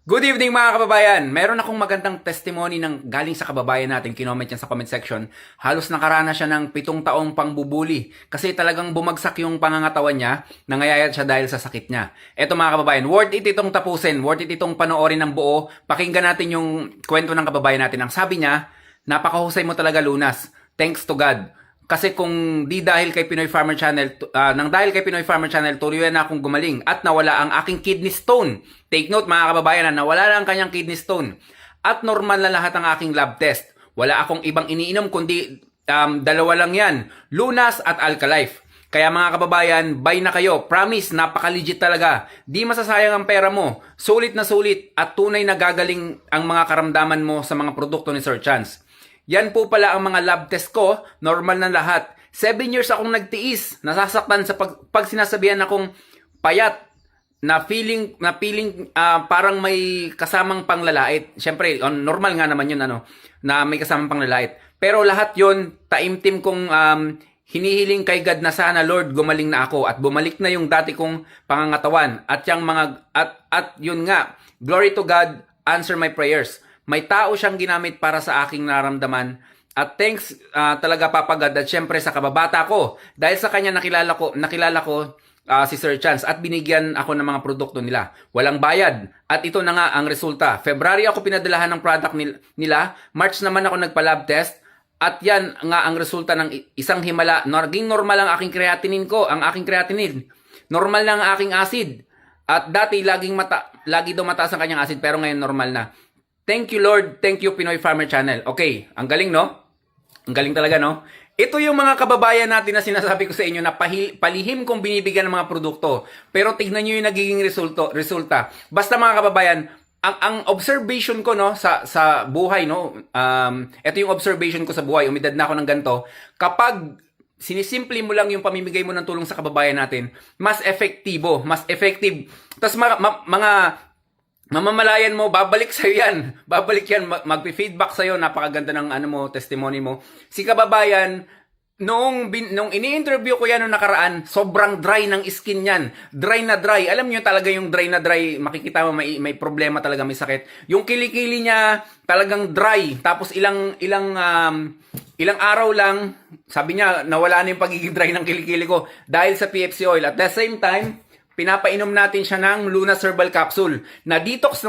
Good evening mga kababayan! Meron akong magandang testimony ng galing sa kababayan natin. Kinoment yan sa comment section. Halos nakaranas siya ng 7 taong pangbubuli kasi talagang bumagsak yung pangangatawan niya. Nangayayat siya dahil sa sakit niya. Eto mga kababayan, worth it itong tapusin. Worth it itong panoorin ng buo. Pakinggan natin yung kwento ng kababayan natin. Ang sabi niya, napakahusay mo talaga, Lunas. Thanks to God. Kasi kung di dahil kay Pinoy Farmer Channel, nang dahil kay Pinoy Farmer Channel, tuluyan na akong gumaling at nawala ang aking kidney stone. Take note mga kababayan, nawala lang ang kanyang kidney stone. At normal na lahat ang aking lab test. Wala akong ibang iniinom kundi dalawa lang yan, Lunas at Alkalife. Kaya mga kababayan, buy na kayo. Promise, napaka-legit talaga. Di masasayang ang pera mo. Sulit na sulit at tunay na gagaling ang mga karamdaman mo sa mga produkto ni Sir Chance. Yan po pala ang mga lab test ko, normal na lahat. 7 years akong nagtiis, nasasaktan sa pag sinasabihan akong payat, na feeling parang may kasamang panglalait. Siyempre, normal nga naman yun, na may kasamang panglalait. Pero lahat yun, taimtim kong hinihiling kay God na sana, Lord, gumaling na ako at bumalik na yung dati kong pangangatawan. At yung at yun nga, glory to God, answer my prayers. May tao siyang ginamit para sa aking naramdaman. At thanks talaga Papa God at syempre sa kababata ko. Dahil sa kanya nakilala ko si Sir Chance at binigyan ako ng mga produkto nila. Walang bayad. At ito na nga ang resulta. February ako pinadalahan ng product nila. March naman ako nagpa-lab test. At yan nga ang resulta ng isang himala. Naging normal ang aking creatinine ko. Ang aking creatinine. Normal na ang aking acid. At dati lagi daw mataas ang kanyang acid pero ngayon normal na. Thank you Lord, thank you Pinoy Farmer Channel. Okay, ang galing no? Ang galing talaga no? Ito yung mga kababayan natin na sinasabi ko sa inyo na palihim kong binibigyan ng mga produkto. Pero tignan nyo yung nagiging resulta. Basta mga kababayan, ang observation ko no sa buhay no, ito yung observation ko sa buhay, umidad na ako ng ganito, kapag sinisimple mo lang yung pamimigay mo ng tulong sa kababayan natin, mas effective. Tapos mga mamamalayan mo, babalik sa'yo yan. Babalik yan, magpi-feedback sa'yo. Napakaganda ng testimony mo. Si kababayan, nung ini-interview ko yan nung nakaraan, sobrang dry ng skin yan. Dry na dry. Alam niyo talaga yung dry na dry, makikita mo may problema talaga, may sakit. Yung kilikili niya talagang dry. Tapos ilang araw lang, sabi niya, nawala na yung pagiging dry ng kilikili ko dahil sa PFC oil. At the same time, pinapainom natin siya ng Lunas Herbal Capsule. Na-detox.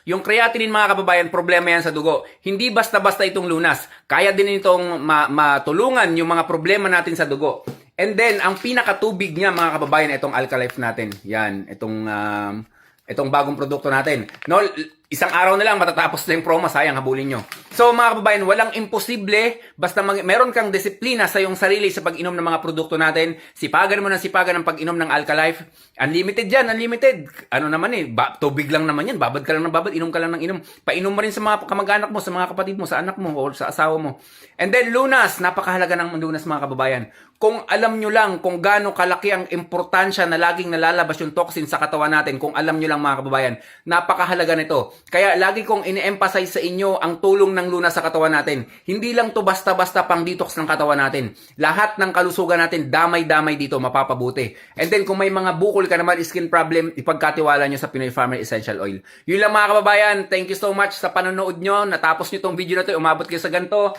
Yung creatinine mga kababayan, problema yan sa dugo. Hindi basta-basta itong Lunas. Kaya din itong matulungan yung mga problema natin sa dugo. And then, ang pinakatubig niya mga kababayan, itong Alkalife natin. Yan, itong bagong produkto natin. No, isang araw na lang matatapos na yung promo, sayang habulin nyo. So mga kababayan, walang imposible, basta meron kang disiplina sa iyong sarili sa pag-inom ng mga produkto natin. Sipagan mo ng sipagan ang pag-inom ng Alkalife. Unlimited yan, unlimited. Ano naman tubig lang naman yan, babad ka lang ng babad, inom ka lang ng inom. Painom mo rin sa mga kamag-anak mo, sa mga kapatid mo, sa anak mo, o sa asawa mo. And then Lunas, napakahalaga ng Lunas mga kababayan. Kung alam nyo lang kung gaano kalaki ang importansya na laging nalalabas yung toxin sa katawan natin, kung alam nyo lang mga kababayan, napakahalaga nito. Kaya lagi kong ini-emphasize sa inyo ang tulong ng Lunas sa katawan natin. Hindi lang to basta-basta pang detox ng katawan natin. Lahat ng kalusugan natin, damay-damay dito, mapapabuti. And then kung may mga bukol ka naman, skin problem, ipagkatiwala nyo sa Pinoy Farmer Essential Oil. Yun lang mga kababayan, thank you so much sa panonood nyo. Natapos nyo tong video na to, umabot kayo sa ganito.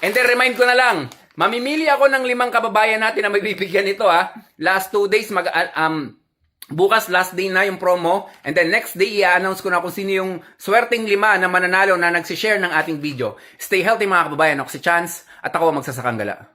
And then remind ko na lang, mamimili ako ng 5 kababayan natin na magbibigyan nito Last 2 days, bukas last day na yung promo. And then next day, i-announce ko na kung sino yung swerteng 5 na mananalo na nagsishare ng ating video. Stay healthy mga kababayan. Ako si Chance at ako magsasakang gala.